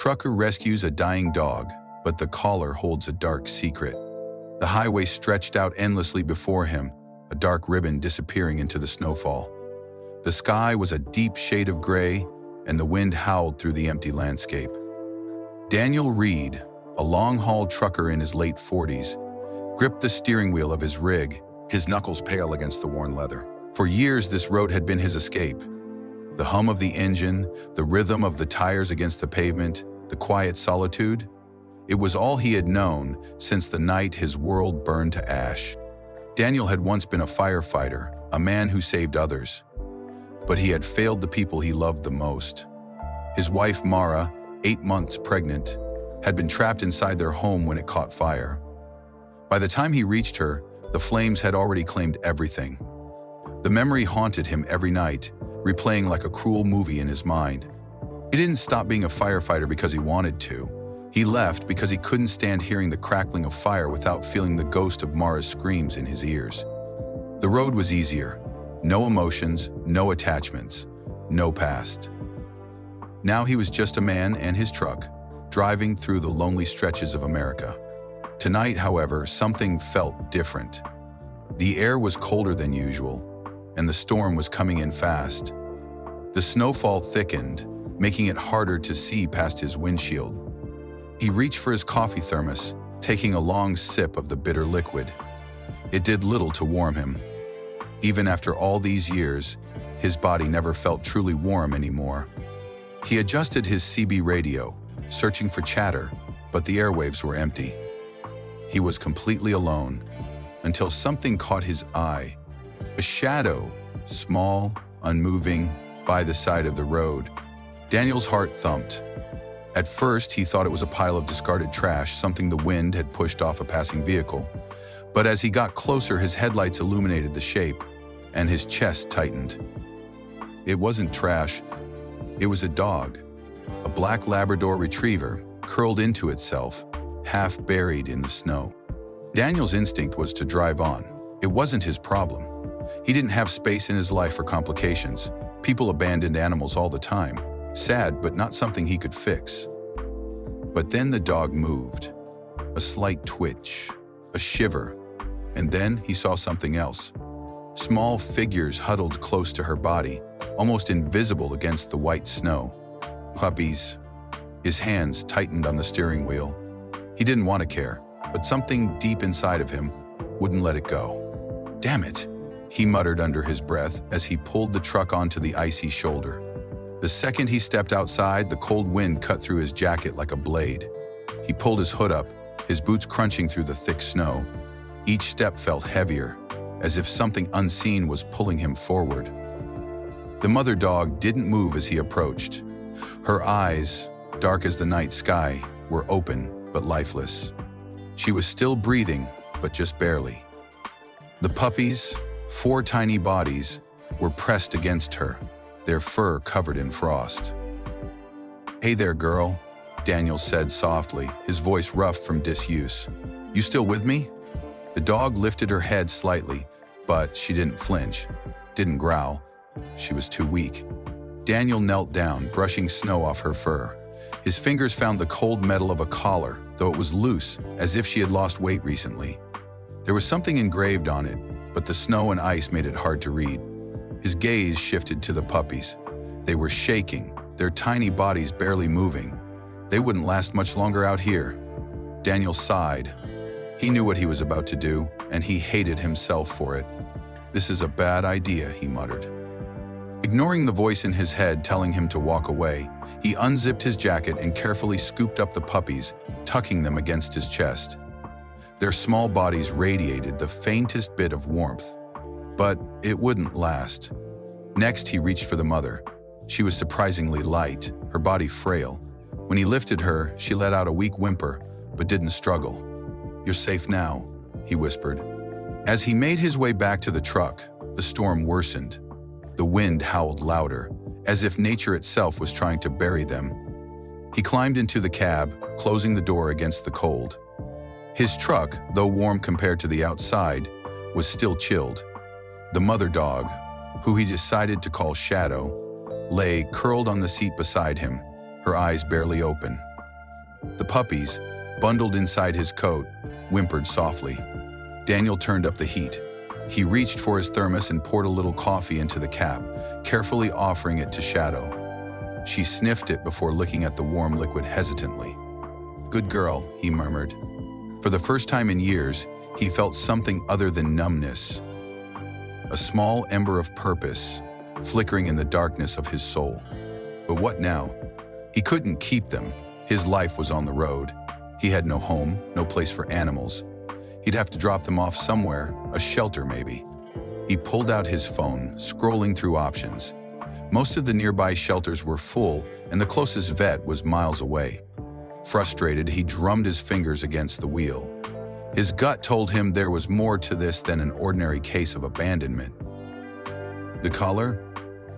Trucker rescues a dying dog, but the caller holds a dark secret. The highway stretched out endlessly before him, a dark ribbon disappearing into the snowfall. The sky was a deep shade of gray, and the wind howled through the empty landscape. Daniel Reed, a long-haul trucker in his late 40s, gripped the steering wheel of his rig, his knuckles pale against the worn leather. For years, this road had been his escape. The hum of the engine, the rhythm of the tires against the pavement, the quiet solitude. It was all he had known since the night his world burned to ash. Daniel had once been a firefighter, a man who saved others. But he had failed the people he loved the most. His wife, Mara, 8 months pregnant, had been trapped inside their home when it caught fire. By the time he reached her, the flames had already claimed everything. The memory haunted him every night, replaying like a cruel movie in his mind. He didn't stop being a firefighter because he wanted to. He left because he couldn't stand hearing the crackling of fire without feeling the ghost of Mara's screams in his ears. The road was easier. No emotions, no attachments, no past. Now he was just a man and his truck, driving through the lonely stretches of America. Tonight, however, something felt different. The air was colder than usual, and the storm was coming in fast. The snowfall thickened, making it harder to see past his windshield. He reached for his coffee thermos, taking a long sip of the bitter liquid. It did little to warm him. Even after all these years, his body never felt truly warm anymore. He adjusted his CB radio, searching for chatter, but the airwaves were empty. He was completely alone, until something caught his eye. A shadow, small, unmoving, by the side of the road. Daniel's heart thumped. At first, he thought it was a pile of discarded trash, something the wind had pushed off a passing vehicle. But as he got closer, his headlights illuminated the shape, and his chest tightened. It wasn't trash. It was a dog, a black Labrador retriever, curled into itself, half buried in the snow. Daniel's instinct was to drive on. It wasn't his problem. He didn't have space in his life for complications. People abandoned animals all the time. Sad, but not something he could fix. But then the dog moved. A slight twitch, a shiver, and then he saw something else. Small figures huddled close to her body, almost invisible against the white snow. Puppies. His hands tightened on the steering wheel. He didn't want to care, but something deep inside of him wouldn't let it go. "Damn it," he muttered under his breath as he pulled the truck onto the icy shoulder. The second he stepped outside, the cold wind cut through his jacket like a blade. He pulled his hood up, his boots crunching through the thick snow. Each step felt heavier, as if something unseen was pulling him forward. The mother dog didn't move as he approached. Her eyes, dark as the night sky, were open but lifeless. She was still breathing, but just barely. The puppies, 4 tiny bodies, were pressed against her, their fur covered in frost. "Hey there, girl," Daniel said softly, his voice rough from disuse. "You still with me?" The dog lifted her head slightly, but she didn't flinch, didn't growl. She was too weak. Daniel knelt down, brushing snow off her fur. His fingers found the cold metal of a collar, though it was loose, as if she had lost weight recently. There was something engraved on it, but the snow and ice made it hard to read. His gaze shifted to the puppies. They were shaking, their tiny bodies barely moving. They wouldn't last much longer out here. Daniel sighed. He knew what he was about to do, and he hated himself for it. "This is a bad idea," he muttered. Ignoring the voice in his head telling him to walk away, he unzipped his jacket and carefully scooped up the puppies, tucking them against his chest. Their small bodies radiated the faintest bit of warmth, but it wouldn't last. Next, he reached for the mother. She was surprisingly light, her body frail. When he lifted her, she let out a weak whimper, but didn't struggle. "You're safe now," he whispered. As he made his way back to the truck, the storm worsened. The wind howled louder, as if nature itself was trying to bury them. He climbed into the cab, closing the door against the cold. His truck, though warm compared to the outside, was still chilled. The mother dog, who he decided to call Shadow, lay curled on the seat beside him, her eyes barely open. The puppies, bundled inside his coat, whimpered softly. Daniel turned up the heat. He reached for his thermos and poured a little coffee into the cap, carefully offering it to Shadow. She sniffed it before looking at the warm liquid hesitantly. "Good girl," he murmured. For the first time in years, he felt something other than numbness. A small ember of purpose, flickering in the darkness of his soul. But what now? He couldn't keep them. His life was on the road. He had no home, no place for animals. He'd have to drop them off somewhere, a shelter maybe. He pulled out his phone, scrolling through options. Most of the nearby shelters were full, and the closest vet was miles away. Frustrated, he drummed his fingers against the wheel. His gut told him there was more to this than an ordinary case of abandonment. The collar?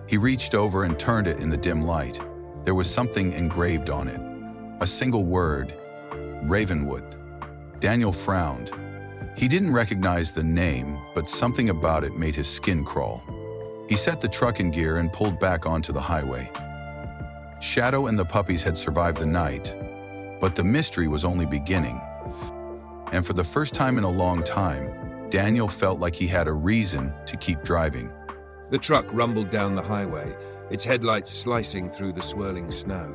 He reached over and turned it in the dim light. There was something engraved on it. A single word, Ravenwood. Daniel frowned. He didn't recognize the name, but something about it made his skin crawl. He set the truck in gear and pulled back onto the highway. Shadow and the puppies had survived the night, but the mystery was only beginning. And for the first time in a long time, Daniel felt like he had a reason to keep driving. The truck rumbled down the highway, its headlights slicing through the swirling snow.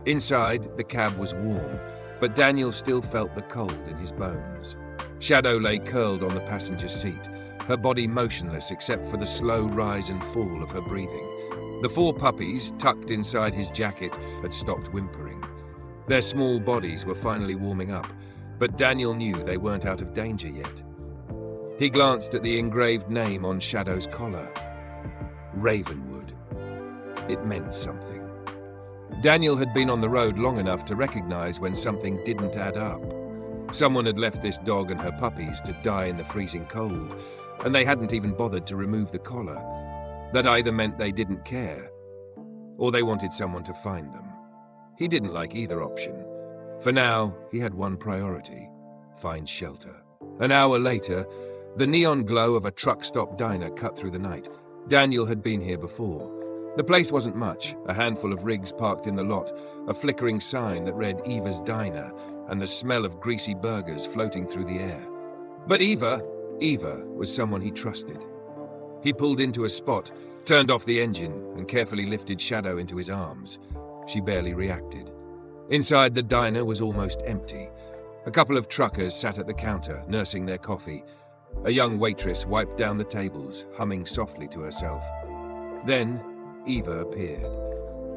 Inside, the cab was warm, but Daniel still felt the cold in his bones. Shadow lay curled on the passenger seat, her body motionless except for the slow rise and fall of her breathing. The 4 puppies, tucked inside his jacket, had stopped whimpering. Their small bodies were finally warming up, but Daniel knew they weren't out of danger yet. He glanced at the engraved name on Shadow's collar. Ravenwood. It meant something. Daniel had been on the road long enough to recognize when something didn't add up. Someone had left this dog and her puppies to die in the freezing cold, and they hadn't even bothered to remove the collar. That either meant they didn't care, or they wanted someone to find them. He didn't like either option. For now, he had one priority: find shelter. An hour later, the neon glow of a truck-stop diner cut through the night. Daniel had been here before. The place wasn't much, a handful of rigs parked in the lot, a flickering sign that read Eva's Diner, and the smell of greasy burgers floating through the air. But Eva was someone he trusted. He pulled into a spot, turned off the engine, and carefully lifted Shadow into his arms. She barely reacted. Inside, the diner was almost empty. A couple of truckers sat at the counter, nursing their coffee. A young waitress wiped down the tables, humming softly to herself. Then, Eva appeared.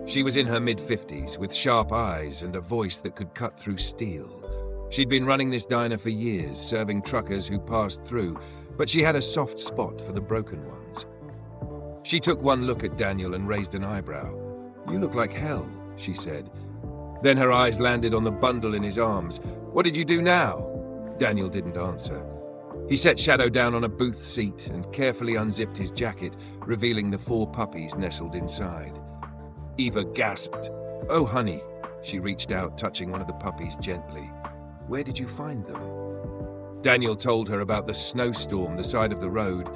She was in her mid-50s, with sharp eyes and a voice that could cut through steel. She'd been running this diner for years, serving truckers who passed through, but she had a soft spot for the broken ones. She took one look at Daniel and raised an eyebrow. "You look like hell," she said. Then her eyes landed on the bundle in his arms. "What did you do now?" Daniel didn't answer. He set Shadow down on a booth seat and carefully unzipped his jacket, revealing the 4 puppies nestled inside. Eva gasped. "Oh, honey." She reached out, touching one of the puppies gently. "Where did you find them?" Daniel told her about the snowstorm, the side of the road,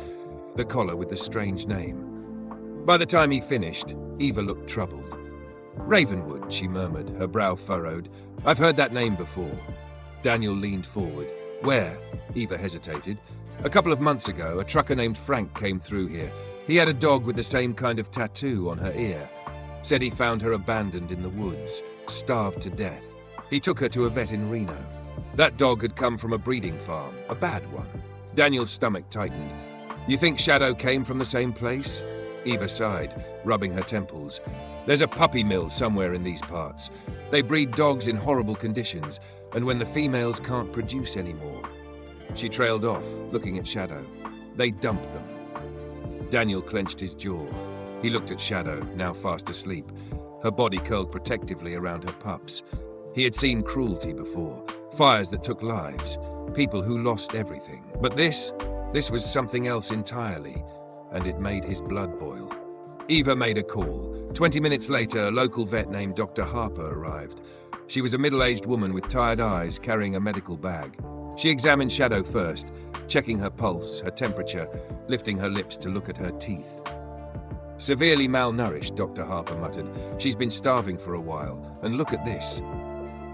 the collar with the strange name. By the time he finished, Eva looked troubled. "Ravenwood," she murmured, her brow furrowed. "I've heard that name before." Daniel leaned forward. "Where?" Eva hesitated. "A couple of months ago, a trucker named Frank came through here. He had a dog with the same kind of tattoo on her ear. Said he found her abandoned in the woods, starved to death. He took her to a vet in Reno. That dog had come from a breeding farm, a bad one." Daniel's stomach tightened. "You think Shadow came from the same place?" Eva sighed, rubbing her temples. "There's a puppy mill somewhere in these parts. They breed dogs in horrible conditions, and when the females can't produce anymore." She trailed off, looking at Shadow. "They dump them." Daniel clenched his jaw. He looked at Shadow, now fast asleep, her body curled protectively around her pups. He had seen cruelty before, fires that took lives, people who lost everything. But this was something else entirely, and it made his blood boil. Eva made a call. 20 minutes later, a local vet named Dr. Harper arrived. She was a middle-aged woman with tired eyes carrying a medical bag. She examined Shadow first, checking her pulse, her temperature, lifting her lips to look at her teeth. "Severely malnourished," Dr. Harper muttered. "She's been starving for a while, and look at this."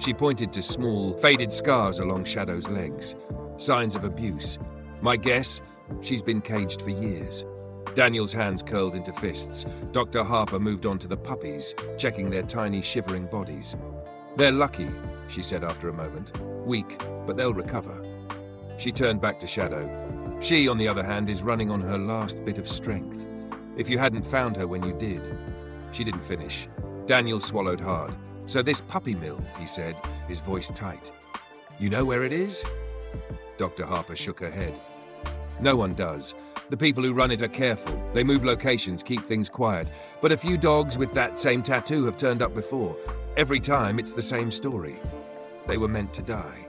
She pointed to small, faded scars along Shadow's legs. Signs of abuse. My guess, she's been caged for years. Daniel's hands curled into fists. Dr. Harper moved on to the puppies, checking their tiny, shivering bodies. They're lucky, she said after a moment. Weak, but they'll recover. She turned back to Shadow. She, on the other hand, is running on her last bit of strength. If you hadn't found her when you did. She didn't finish. Daniel swallowed hard. So this puppy mill, he said, his voice tight. You know where it is? Dr. Harper shook her head. No one does. The people who run it are careful. They move locations, keep things quiet. But a few dogs with that same tattoo have turned up before. Every time it's the same story. They were meant to die.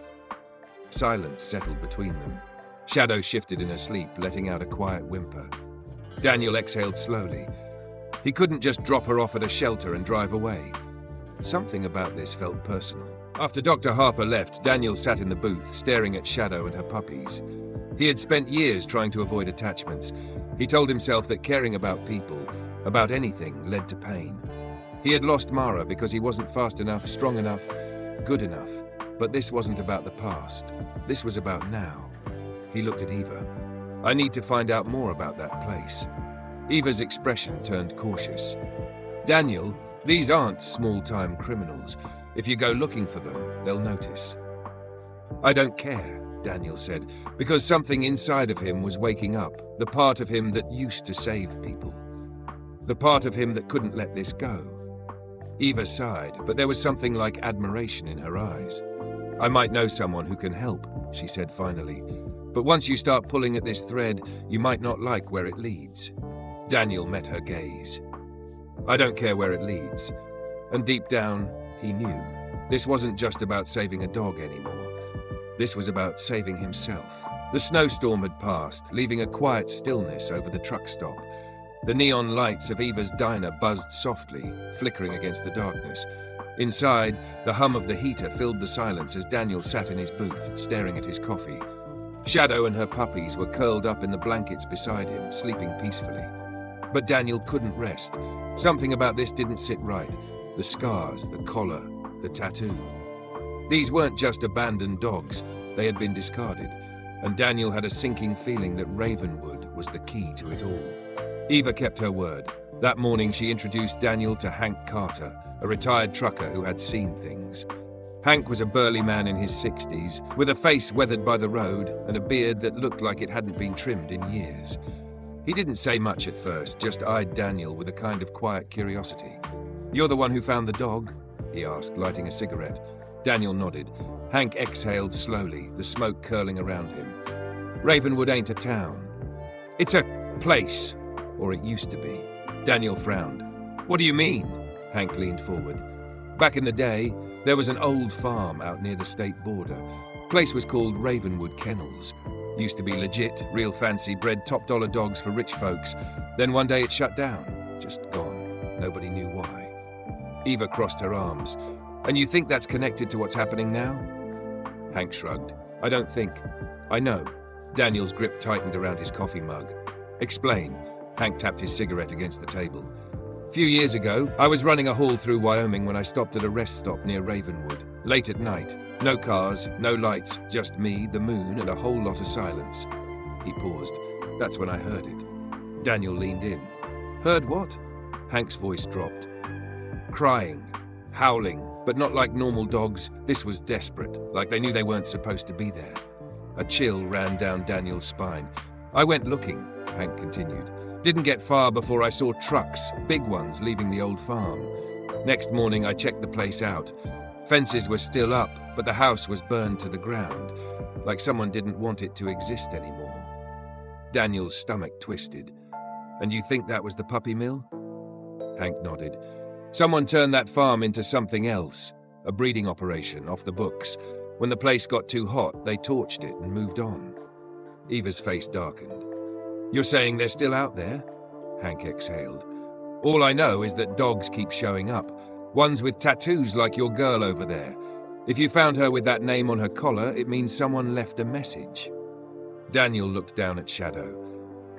Silence settled between them. Shadow shifted in her sleep, letting out a quiet whimper. Daniel exhaled slowly. He couldn't just drop her off at a shelter and drive away. Something about this felt personal. After Dr. Harper left, Daniel sat in the booth, staring at Shadow and her puppies. He had spent years trying to avoid attachments. He told himself that caring about people, about anything, led to pain. He had lost Mara because he wasn't fast enough, strong enough, good enough. But this wasn't about the past. This was about now. He looked at Eva. I need to find out more about that place. Eva's expression turned cautious. Daniel, these aren't small-time criminals. If you go looking for them, they'll notice. I don't care, Daniel said, because something inside of him was waking up, the part of him that used to save people. The part of him that couldn't let this go. Eva sighed, but there was something like admiration in her eyes. I might know someone who can help, she said finally. But once you start pulling at this thread, you might not like where it leads. Daniel met her gaze. I don't care where it leads. And deep down, he knew. This wasn't just about saving a dog anymore. This was about saving himself. The snowstorm had passed, leaving a quiet stillness over the truck stop. The neon lights of Eva's diner buzzed softly, flickering against the darkness. Inside, the hum of the heater filled the silence as Daniel sat in his booth, staring at his coffee. Shadow and her puppies were curled up in the blankets beside him, sleeping peacefully. But Daniel couldn't rest. Something about this didn't sit right. The scars, the collar, the tattoo. These weren't just abandoned dogs. They had been discarded. And Daniel had a sinking feeling that Ravenwood was the key to it all. Eva kept her word. That morning she introduced Daniel to Hank Carter, a retired trucker who had seen things. Hank was a burly man in his 60s, with a face weathered by the road and a beard that looked like it hadn't been trimmed in years. He didn't say much at first, just eyed Daniel with a kind of quiet curiosity. "You're the one who found the dog?" he asked, lighting a cigarette. Daniel nodded. Hank exhaled slowly, the smoke curling around him. "Ravenwood ain't a town. It's a place, or it used to be." Daniel frowned. "What do you mean?" Hank leaned forward. "Back in the day, there was an old farm out near the state border. Place was called Ravenwood Kennels. Used to be legit, real fancy, bred top-dollar dogs for rich folks. Then one day it shut down. Just gone. Nobody knew why." Eva crossed her arms. "And you think that's connected to what's happening now?" Hank shrugged. "I don't think. I know." Daniel's grip tightened around his coffee mug. "Explain." Hank tapped his cigarette against the table. "A few years ago, I was running a haul through Wyoming when I stopped at a rest stop near Ravenwood. Late at night. No cars, no lights, just me, the moon, and a whole lot of silence." He paused. "That's when I heard it." Daniel leaned in. "Heard what?" Hank's voice dropped. "Crying. Howling. But not like normal dogs. This was desperate, like they knew they weren't supposed to be there." A chill ran down Daniel's spine. "I went looking," Hank continued. "Didn't get far before I saw trucks, big ones, leaving the old farm. Next morning I checked the place out. Fences were still up, but the house was burned to the ground, like someone didn't want it to exist anymore." Daniel's stomach twisted. "And you think that was the puppy mill?" Hank nodded. "Someone turned that farm into something else, a breeding operation off the books. When the place got too hot, they torched it and moved on." Eva's face darkened. "You're saying they're still out there?" Hank exhaled. "All I know is that dogs keep showing up. Ones with tattoos like your girl over there. If you found her with that name on her collar, it means someone left a message." Daniel looked down at Shadow.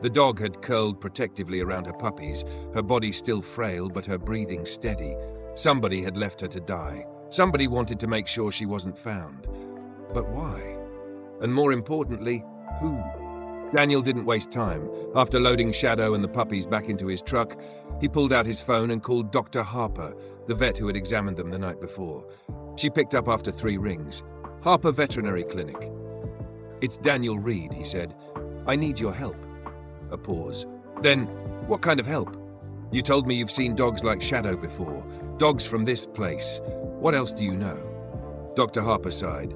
The dog had curled protectively around her puppies, her body still frail but her breathing steady. Somebody had left her to die. Somebody wanted to make sure she wasn't found. But why? And more importantly, who? Daniel didn't waste time. After loading Shadow and the puppies back into his truck, he pulled out his phone and called Dr. Harper, the vet who had examined them the night before. She picked up after 3 rings. Harper Veterinary Clinic. "It's Daniel Reed," he said. "I need your help." A pause. "Then, what kind of help? You told me you've seen dogs like Shadow before. Dogs from this place. What else do you know?" Dr. Harper sighed.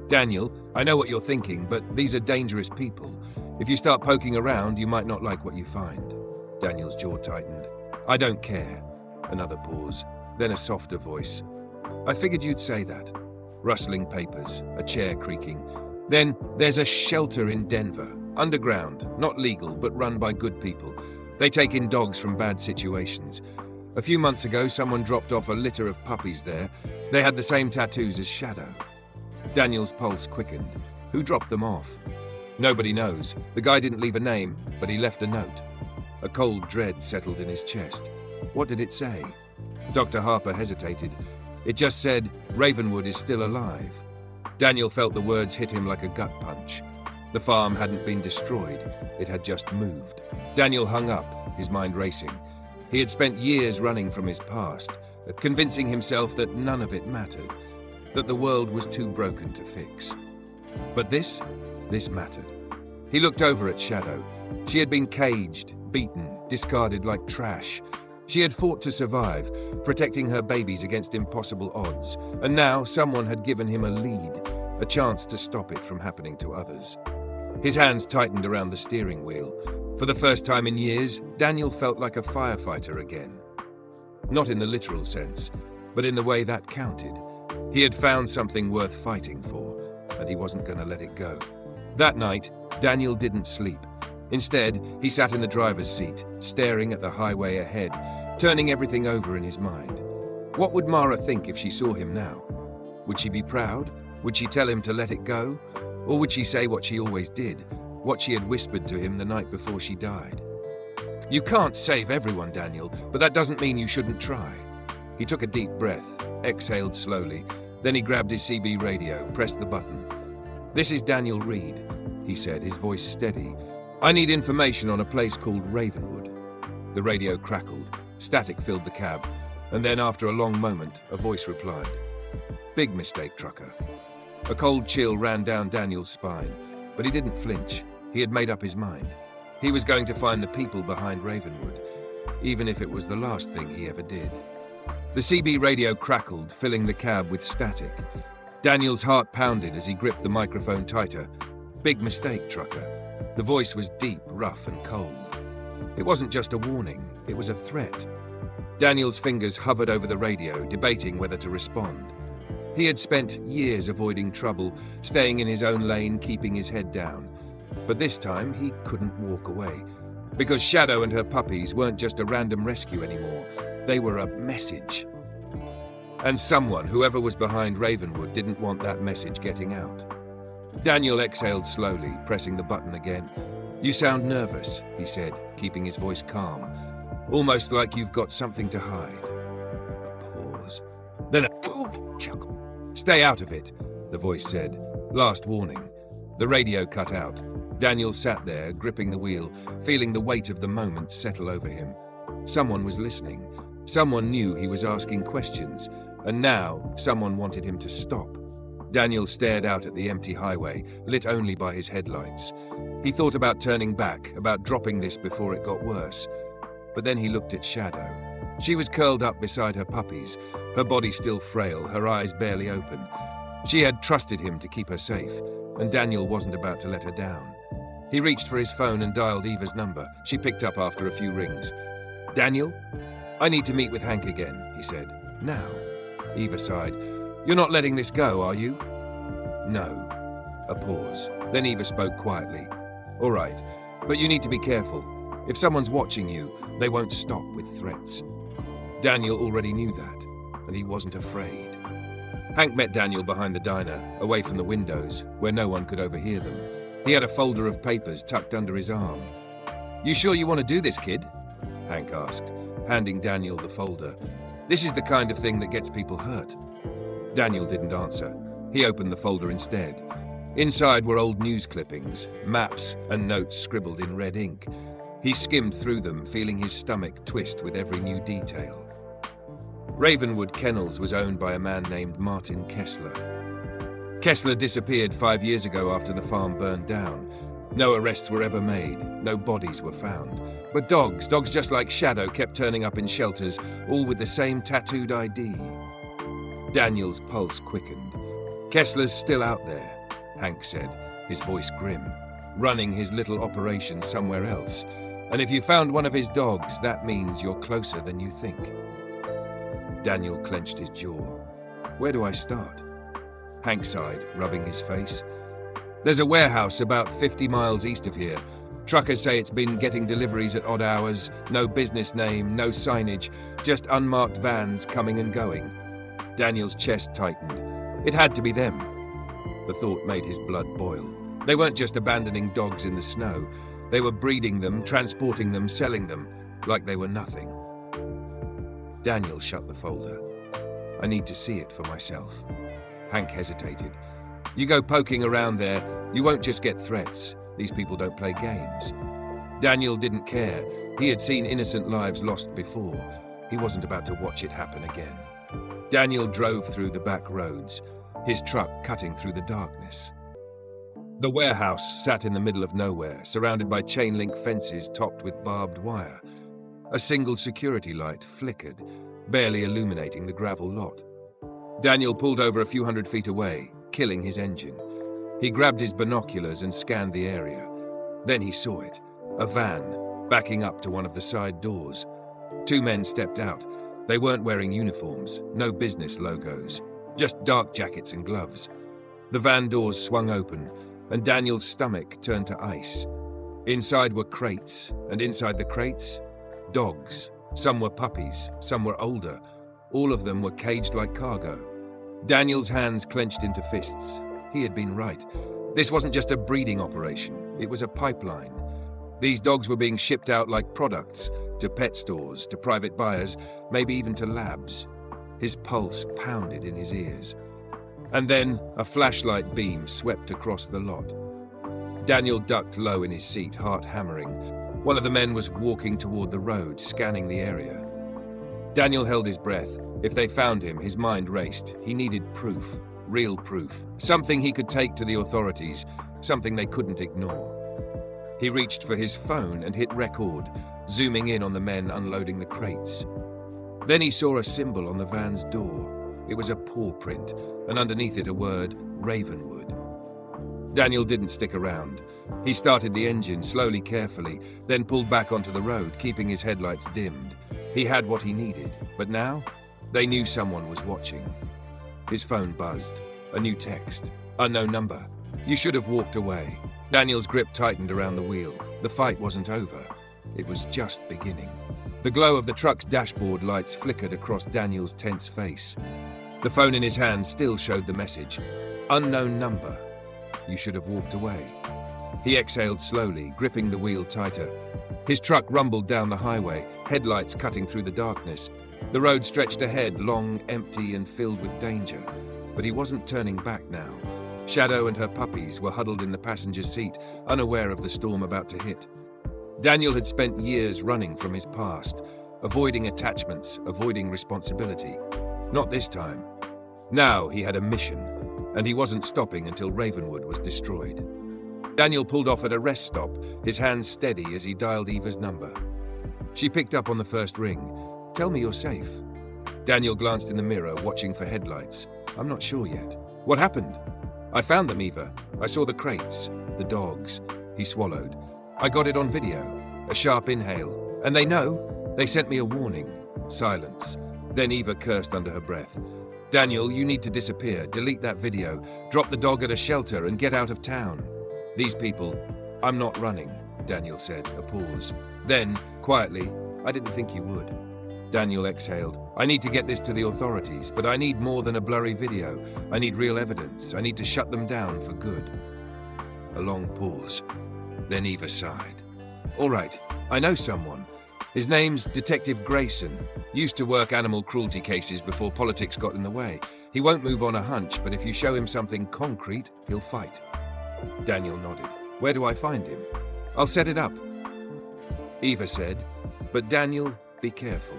"Daniel, I know what you're thinking, but these are dangerous people. If you start poking around, you might not like what you find." Daniel's jaw tightened. "I don't care." Another pause, then a softer voice. "I figured you'd say that." Rustling papers, a chair creaking. "Then there's a shelter in Denver. Underground, not legal, but run by good people. They take in dogs from bad situations. A few months ago, someone dropped off a litter of puppies there. They had the same tattoos as Shadow." Daniel's pulse quickened. "Who dropped them off?" "Nobody knows. The guy didn't leave a name, but he left a note." A cold dread settled in his chest. "What did it say?" Dr. Harper hesitated. "It just said, Ravenwood is still alive." Daniel felt the words hit him like a gut punch. The farm hadn't been destroyed. It had just moved. Daniel hung up, his mind racing. He had spent years running from his past, convincing himself that none of it mattered, that the world was too broken to fix. But this mattered. He looked over at Shadow. She had been caged, beaten, discarded like trash. She had fought to survive, protecting her babies against impossible odds, and now someone had given him a lead, a chance to stop it from happening to others. His hands tightened around the steering wheel. For the first time in years, Daniel felt like a firefighter again. Not in the literal sense, but in the way that counted. He had found something worth fighting for, and he wasn't going to let it go. That night, Daniel didn't sleep. Instead, he sat in the driver's seat, staring at the highway ahead, turning everything over in his mind. What would Mara think if she saw him now? Would she be proud? Would she tell him to let it go? Or would she say what she always did, what she had whispered to him the night before she died? "You can't save everyone, Daniel, but that doesn't mean you shouldn't try." He took a deep breath, exhaled slowly, then he grabbed his CB radio, pressed the button. "This is Daniel Reed," he said, his voice steady. "I need information on a place called Ravenwood." The radio crackled, static filled the cab, and then after a long moment, a voice replied. "Big mistake, trucker." A cold chill ran down Daniel's spine, but he didn't flinch. He had made up his mind. He was going to find the people behind Ravenwood, even if it was the last thing he ever did. The CB radio crackled, filling the cab with static. Daniel's heart pounded as he gripped the microphone tighter. "Big mistake, trucker." The voice was deep, rough, and cold. It wasn't just a warning, it was a threat. Daniel's fingers hovered over the radio, debating whether to respond. He had spent years avoiding trouble, staying in his own lane, keeping his head down. But this time, he couldn't walk away. Because Shadow and her puppies weren't just a random rescue anymore. They were a message. And someone, whoever was behind Ravenwood, didn't want that message getting out. Daniel exhaled slowly, pressing the button again. "You sound nervous," he said, keeping his voice calm. "Almost like you've got something to hide." A pause. Then a poof chuckle. "Stay out of it," the voice said. Last warning. The radio cut out. Daniel sat there, gripping the wheel, feeling the weight of the moment settle over him. Someone was listening. Someone knew he was asking questions, and now someone wanted him to stop. Daniel stared out at the empty highway, lit only by his headlights. He thought about turning back, about dropping this before it got worse. But then he looked at Shadow. She was curled up beside her puppies, her body still frail, her eyes barely open. She had trusted him to keep her safe, and Daniel wasn't about to let her down. He reached for his phone and dialed Eva's number. She picked up after a few rings. "Daniel? I need to meet with Hank again," he said. "Now?" Eva sighed. "You're not letting this go, are you?" "No." A pause. Then Eva spoke quietly. "All right, but you need to be careful. If someone's watching you, they won't stop with threats." Daniel already knew that, and he wasn't afraid. Hank met Daniel behind the diner, away from the windows, where no one could overhear them. He had a folder of papers tucked under his arm. "You sure you want to do this, kid?" Hank asked, handing Daniel the folder. "This is the kind of thing that gets people hurt." Daniel didn't answer. He opened the folder instead. Inside were old news clippings, maps, and notes scribbled in red ink. He skimmed through them, feeling his stomach twist with every new detail. Ravenwood Kennels was owned by a man named Martin Kessler. Kessler disappeared 5 years ago after the farm burned down. No arrests were ever made, no bodies were found. But dogs just like Shadow, kept turning up in shelters, all with the same tattooed ID. Daniel's pulse quickened. Kessler's still out there, Hank said, his voice grim, running his little operation somewhere else. And if you found one of his dogs, that means you're closer than you think. Daniel clenched his jaw. Where do I start? Hank sighed, rubbing his face. There's a warehouse about 50 miles east of here. Truckers say it's been getting deliveries at odd hours, no business name, no signage, just unmarked vans coming and going. Daniel's chest tightened. It had to be them. The thought made his blood boil. They weren't just abandoning dogs in the snow. They were breeding them, transporting them, selling them, like they were nothing. Daniel shut the folder. I need to see it for myself. Hank hesitated. You go poking around there, you won't just get threats. These people don't play games. Daniel didn't care. He had seen innocent lives lost before. He wasn't about to watch it happen again. Daniel drove through the back roads, his truck cutting through the darkness. The warehouse sat in the middle of nowhere, surrounded by chain-link fences topped with barbed wire. A single security light flickered, barely illuminating the gravel lot. Daniel pulled over a few hundred feet away, killing his engine. He grabbed his binoculars and scanned the area. Then he saw it, a van, backing up to one of the side doors. 2 men stepped out. They weren't wearing uniforms, no business logos, just dark jackets and gloves. The van doors swung open, and Daniel's stomach turned to ice. Inside were crates, and inside the crates, dogs. Some were puppies, some were older. All of them were caged like cargo. Daniel's hands clenched into fists. He had been right. This wasn't just a breeding operation, it was a pipeline. These dogs were being shipped out like products, to pet stores, to private buyers, maybe even to labs. His pulse pounded in his ears. And then a flashlight beam swept across the lot. Daniel ducked low in his seat, heart hammering. One of the men was walking toward the road, scanning the area. Daniel held his breath. If they found him, his mind raced. He needed proof, real proof, something he could take to the authorities, something they couldn't ignore. He reached for his phone and hit record, zooming in on the men unloading the crates. Then he saw a symbol on the van's door. It was a paw print, and underneath it a word, Ravenwood. Daniel didn't stick around. He started the engine slowly, carefully, then pulled back onto the road, keeping his headlights dimmed. He had what he needed, but now they knew someone was watching. His phone buzzed. A new text. Unknown number. You should have walked away. Daniel's grip tightened around the wheel. The fight wasn't over. It was just beginning. The glow of the truck's dashboard lights flickered across Daniel's tense face. The phone in his hand still showed the message. Unknown number. You should have walked away. He exhaled slowly, gripping the wheel tighter. His truck rumbled down the highway, headlights cutting through the darkness. The road stretched ahead, long, empty, and filled with danger. But he wasn't turning back now. Shadow and her puppies were huddled in the passenger seat, unaware of the storm about to hit. Daniel had spent years running from his past, avoiding attachments, avoiding responsibility. Not this time. Now he had a mission, and he wasn't stopping until Ravenwood was destroyed. Daniel pulled off at a rest stop, his hands steady as he dialed Eva's number. She picked up on the first ring. Tell me you're safe. Daniel glanced in the mirror, watching for headlights. I'm not sure yet. What happened? I found them, Eva. I saw the crates, the dogs. He swallowed. I got it on video. A sharp inhale. And they know. They sent me a warning. Silence. Then Eva cursed under her breath. Daniel, you need to disappear. Delete that video. Drop the dog at a shelter and get out of town. These people... I'm not running, Daniel said, a pause. Then, quietly, I didn't think you would. Daniel exhaled. I need to get this to the authorities, but I need more than a blurry video. I need real evidence. I need to shut them down for good. A long pause. Then Eva sighed. All right, I know someone. His name's Detective Grayson. Used to work animal cruelty cases before politics got in the way. He won't move on a hunch, but if you show him something concrete, he'll fight. Daniel nodded. Where do I find him? I'll set it up. Eva said, but Daniel, be careful.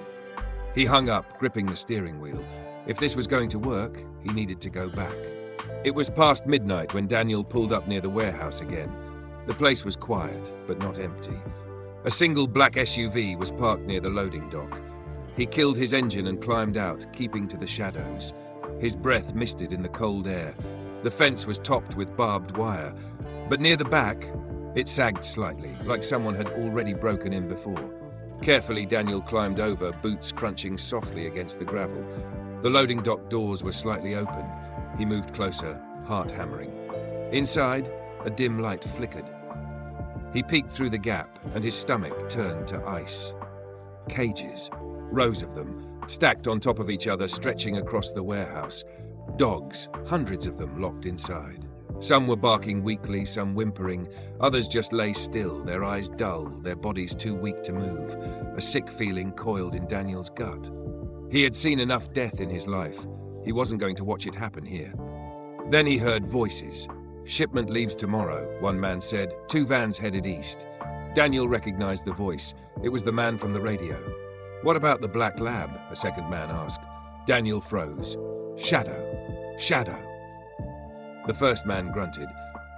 He hung up, gripping the steering wheel. If this was going to work, he needed to go back. It was past midnight when Daniel pulled up near the warehouse again. The place was quiet, but not empty. A single black SUV was parked near the loading dock. He killed his engine and climbed out, keeping to the shadows. His breath misted in the cold air. The fence was topped with barbed wire, but near the back, it sagged slightly, like someone had already broken in before. Carefully, Daniel climbed over, boots crunching softly against the gravel. The loading dock doors were slightly open. He moved closer, heart hammering. Inside, a dim light flickered. He peeked through the gap, and his stomach turned to ice. Cages, rows of them, stacked on top of each other, stretching across the warehouse. Dogs, hundreds of them locked inside. Some were barking weakly, some whimpering. Others just lay still, their eyes dull, their bodies too weak to move. A sick feeling coiled in Daniel's gut. He had seen enough death in his life. He wasn't going to watch it happen here. Then he heard voices. Shipment leaves tomorrow, one man said. 2 vans headed east. Daniel recognized the voice. It was the man from the radio. What about the black lab? A second man asked. Daniel froze. Shadow. Shadow. The first man grunted.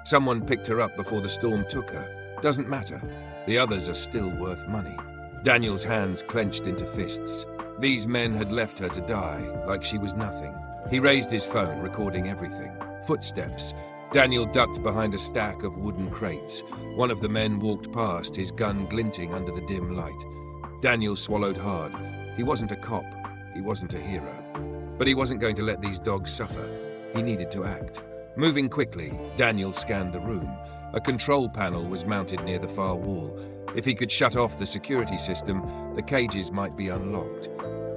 Someone picked her up before the storm took her. Doesn't matter. The others are still worth money. Daniel's hands clenched into fists. These men had left her to die, like she was nothing. He raised his phone, recording everything. Footsteps. Daniel ducked behind a stack of wooden crates. One of the men walked past, his gun glinting under the dim light. Daniel swallowed hard. He wasn't a cop. He wasn't a hero. But he wasn't going to let these dogs suffer. He needed to act. Moving quickly, Daniel scanned the room. A control panel was mounted near the far wall. If he could shut off the security system, the cages might be unlocked.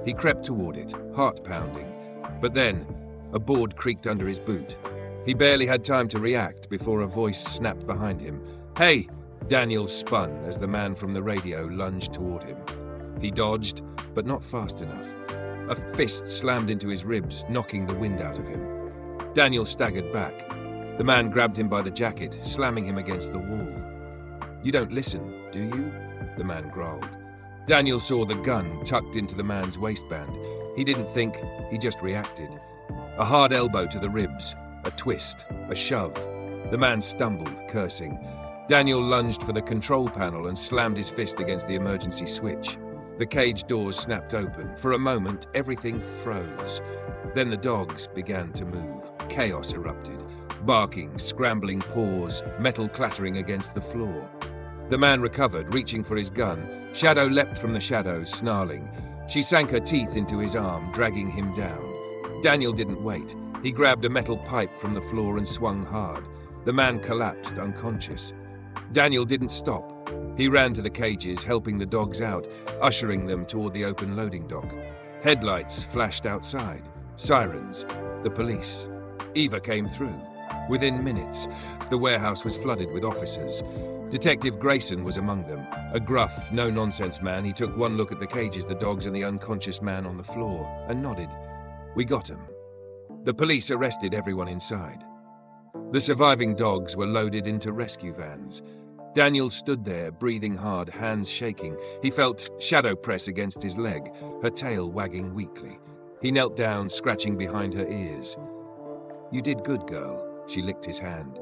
He crept toward it, heart pounding. But then, a board creaked under his boot. He barely had time to react before a voice snapped behind him. Hey! Daniel spun as the man from the radio lunged toward him. He dodged, but not fast enough. A fist slammed into his ribs, knocking the wind out of him. Daniel staggered back. The man grabbed him by the jacket, slamming him against the wall. You don't listen, do you? The man growled. Daniel saw the gun tucked into the man's waistband. He didn't think, he just reacted. A hard elbow to the ribs, a twist, a shove. The man stumbled, cursing. Daniel lunged for the control panel and slammed his fist against the emergency switch. The cage doors snapped open. For a moment, everything froze. Then the dogs began to move. Chaos erupted. Barking, scrambling paws, metal clattering against the floor. The man recovered, reaching for his gun. Shadow leapt from the shadows, snarling. She sank her teeth into his arm, dragging him down. Daniel didn't wait. He grabbed a metal pipe from the floor and swung hard. The man collapsed, unconscious. Daniel didn't stop. He ran to the cages, helping the dogs out, ushering them toward the open loading dock. Headlights flashed outside. Sirens. The police. Eva came through. Within minutes, the warehouse was flooded with officers. Detective Grayson was among them. A gruff, no-nonsense man, he took one look at the cages, the dogs, and the unconscious man on the floor, and nodded. We got him. The police arrested everyone inside. The surviving dogs were loaded into rescue vans. Daniel stood there, breathing hard, hands shaking. He felt Shadow press against his leg, her tail wagging weakly. He knelt down, scratching behind her ears. You did good, girl. She licked his hand.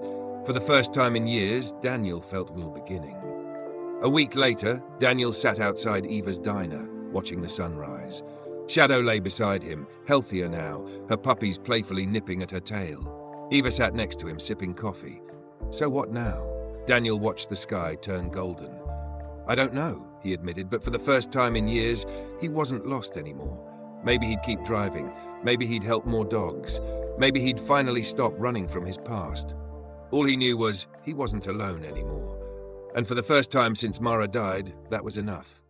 For the first time in years, Daniel felt we were beginning. A week later, Daniel sat outside Eva's diner, watching the sunrise. Shadow lay beside him, healthier now, her puppies playfully nipping at her tail. Eva sat next to him, sipping coffee. So what now? Daniel watched the sky turn golden. I don't know, he admitted, but for the first time in years, he wasn't lost anymore. Maybe he'd keep driving. Maybe he'd help more dogs. Maybe he'd finally stop running from his past. All he knew was he wasn't alone anymore. And for the first time since Mara died, that was enough.